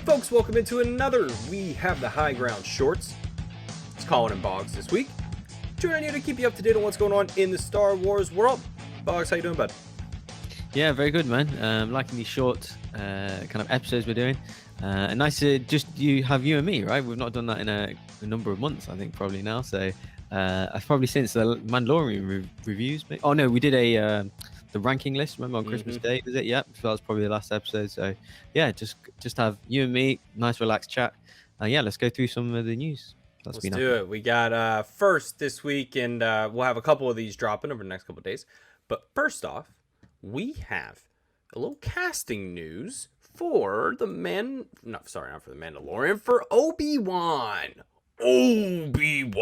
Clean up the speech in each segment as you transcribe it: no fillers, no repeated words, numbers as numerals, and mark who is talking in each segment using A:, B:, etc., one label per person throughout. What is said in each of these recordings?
A: Folks, welcome into another We Have the High Ground Shorts. It's Colin and Bogz this week. Joining you to keep you up to date on what's going on in the Star Wars world. Bogz, how you doing, bud?
B: Yeah, very good, man. Liking these short kind of episodes we're doing. And nice to just have you and me, right? We've not done that in a number of months, I think, probably now. So I've probably since the Mandalorian reviews. Oh, no, we did the ranking list, remember, on Christmas Day, was it? Yeah, so that was probably the last episode. So yeah, just have you and me, nice relaxed chat. Yeah, let's go through some of the news.
A: Let's do it. We got first this week, and we'll have a couple of these dropping over the next couple of days. But first off, we have a little casting news for the not for the Mandalorian, for Obi-Wan. Obi-Wan!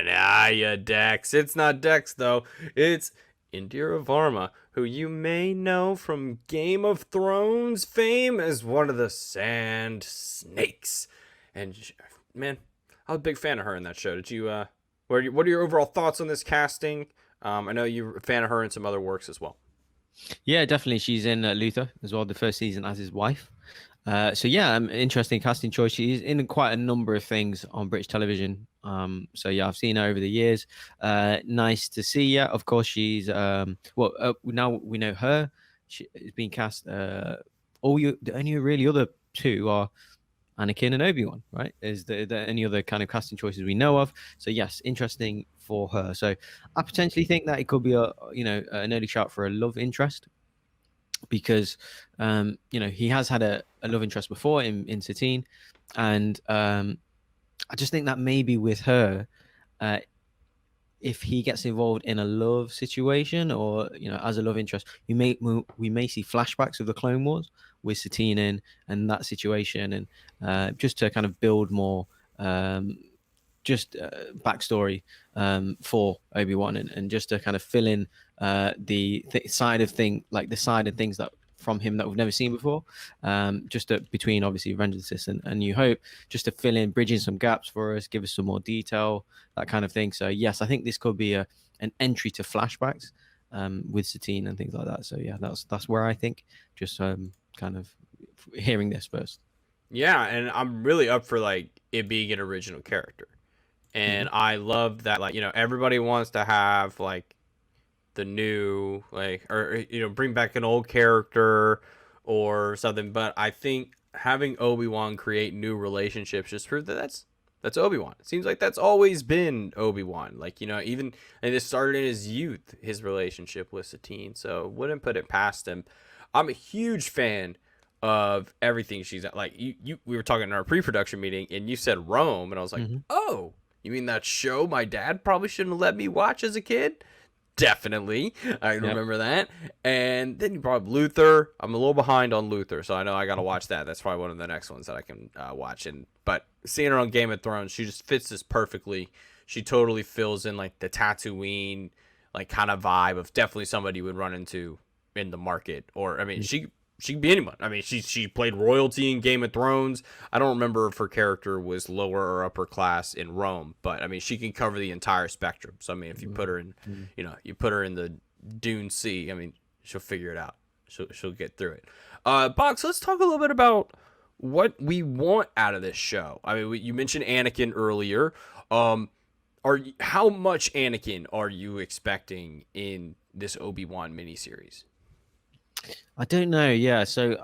A: Yeah, Dex. It's not Dex, though. It's Indira Varma, who you may know from Game of Thrones fame as one of the Sand Snakes. And man, I was a big fan of her in that show. Did you? What are your overall thoughts on this casting? I know you're a fan of her in some other works as well.
B: Yeah, definitely. She's in Luther as well, the first season as his wife. So yeah, interesting casting choice. She's in quite a number of things on British television. So yeah, I've seen her over the years. Nice to see. Yeah, of course she's now we know her. She is being cast. The only really other two are Anakin and Obi-Wan, right? Is there any other kind of casting choices we know of? So yes, interesting for her. So I potentially think that it could be an early shout for a love interest, because he has had a love interest before in Satine, and I just think that maybe with her, if he gets involved in a love situation or as a love interest, we may see flashbacks of the Clone Wars with Satine and that situation, and just to kind of build more backstory for Obi-Wan, and just to kind of fill in the side of things that from him that we've never seen before, between obviously Revenge of the Sith and New Hope, just to fill in, bridging some gaps for us, give us some more detail, that kind of thing. So yes, I think this could be an entry to flashbacks with Satine and things like that. So yeah, that's where I think, just kind of hearing this first.
A: Yeah, and I'm really up for it being an original character. And I love that, everybody wants to have the new, or bring back an old character or something. But I think having Obi-Wan create new relationships just proves that that's Obi-Wan. It seems like that's always been Obi-Wan. And this started in his youth, his relationship with Satine. So wouldn't put it past him. I'm a huge fan of everything she's at. We were talking in our pre-production meeting, and you said Rome, and I was like, oh, you mean that show my dad probably shouldn't have let me watch as a kid? Definitely. I remember that. And then you brought up Luther. I'm a little behind on Luther, so I know I got to watch that. That's probably one of the next ones that I can watch. But seeing her on Game of Thrones, she just fits this perfectly. She totally fills in the Tatooine kind of vibe of definitely somebody you would run into in the market. Or, I mean, she could be anyone. I mean, she played royalty in Game of Thrones. I don't remember if her character was lower or upper class in Rome, but I mean, she can cover the entire spectrum. So I mean, if you put her in, you put her in the Dune Sea, I mean, she'll figure it out. She'll get through it. Bogz, let's talk a little bit about what we want out of this show. I mean, you mentioned Anakin earlier. How much Anakin are you expecting in this Obi-Wan miniseries?
B: I don't know. Yeah, so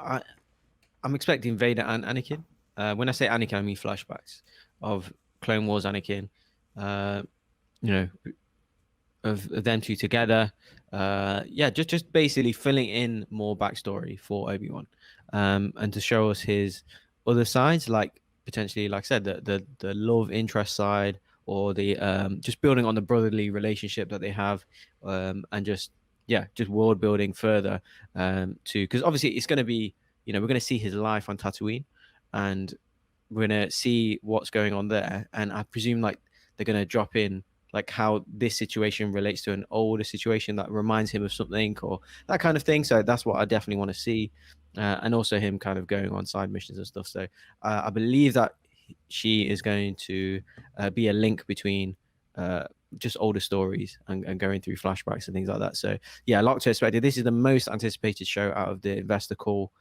B: I'm expecting Vader and Anakin. When I say Anakin, I mean flashbacks of Clone Wars Anakin. Of them two together. Just basically filling in more backstory for Obi-Wan, and to show us his other sides, potentially, like I said, the love interest side, or the just building on the brotherly relationship that they have, and just world building further, because obviously it's going to be, we're going to see his life on Tatooine, and we're going to see what's going on there, and I presume they're going to drop in how this situation relates to an older situation that reminds him of something, or that kind of thing. So that's what I definitely want to see, and also him kind of going on side missions and stuff. So I believe that she is going to be a link between just older stories and going through flashbacks and things like that. So yeah, a lot to expect. This is the most anticipated show out of the investor call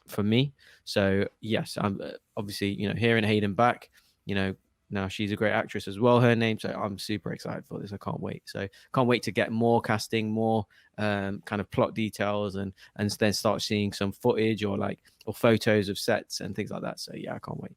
B: for me. So yes, I'm obviously, hearing Hayden back, now she's a great actress as well, her name. So I'm super excited for this. I can't wait. So can't wait to get more casting, more kind of plot details, and then start seeing some footage or photos of sets and things like that. So yeah, I can't wait.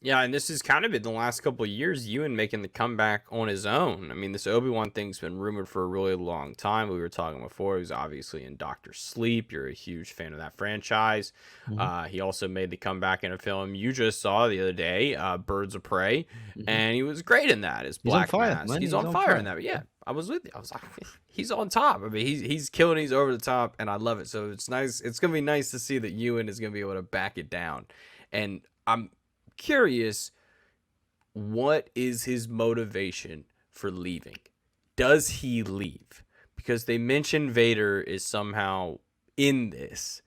A: Yeah, and this has kind of been the last couple of years, Ewan making the comeback on his own. I mean, this Obi-Wan thing's been rumored for a really long time. We were talking before. He was obviously in Doctor Sleep. You're a huge fan of that franchise.
B: Mm-hmm.
A: He also made the comeback in a film you just saw the other day, Birds of Prey,
B: Mm-hmm.
A: and he was great in that as
B: He's on
A: Black
B: fire,
A: Mask.
B: man.
A: He's
B: He's
A: on
B: on
A: fire in
B: fire.
A: that. Yeah, I was with you. I was like, he's on top. I mean, he's killing. He's over the top, and I love it. So it's nice. It's gonna be nice to see that Ewan is gonna be able to back it down, and I'm curious, what is his motivation for leaving? Does he leave? Because they mention Vader is somehow in this.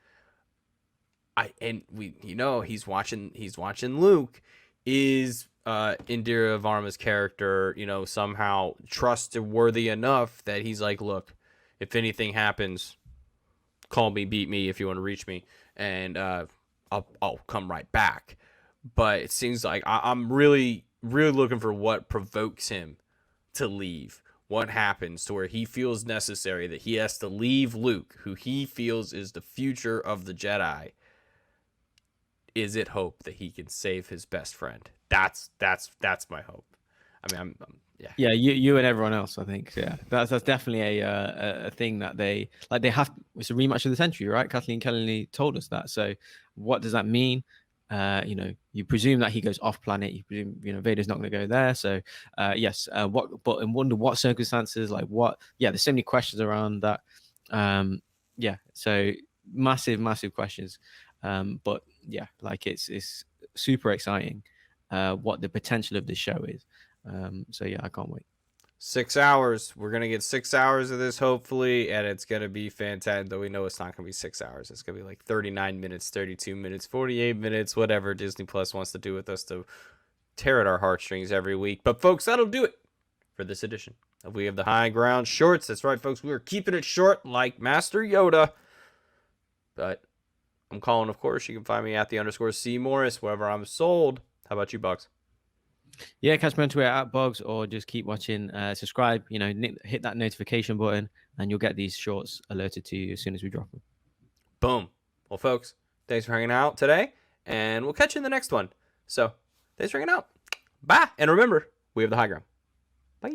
A: He's watching Luke. Is Indira Varma's character, somehow trustworthy enough that he's like, look, if anything happens, call me, beat me if you want to reach me, and I'll come right back. But it seems like I'm really really looking for what provokes him to leave. What happens to where he feels necessary that he has to leave Luke, who he feels is the future of the Jedi. Is it hope that he can save his best friend? That's my hope. I mean, yeah.
B: Yeah, you and everyone else, I think. Yeah, that's definitely a thing that they have. It's a rematch of the century, right? Kathleen Kelly told us that. So, what does that mean? You presume that he goes off planet. You presume Vader's not going to go there. So, yes. But I wonder what circumstances, like what? Yeah, there's so many questions around that. Yeah, so massive questions. But yeah, like it's super exciting. What the potential of this show is. So yeah, I can't wait.
A: 6 hours. We're gonna get 6 hours of this, hopefully, and it's gonna be fantastic. Though we know it's not gonna be 6 hours. It's gonna be like 39 minutes, 32 minutes, 48 minutes, whatever Disney Plus wants to do with us to tear at our heartstrings every week. But folks, that'll do it for this edition of We Have the High Ground Shorts. That's right, folks. We are keeping it short, like Master Yoda. But I'm Colin, of course. You can find me at @the_C Morris wherever I'm sold. How about you, Bucks?
B: Yeah, catch me on Twitter @Bogz, or just keep watching. Subscribe. Hit that notification button, and you'll get these shorts alerted to you as soon as we drop them.
A: Boom. Well, folks, thanks for hanging out today, and we'll catch you in the next one. So, thanks for hanging out. Bye. And remember, we have the high ground. Bye.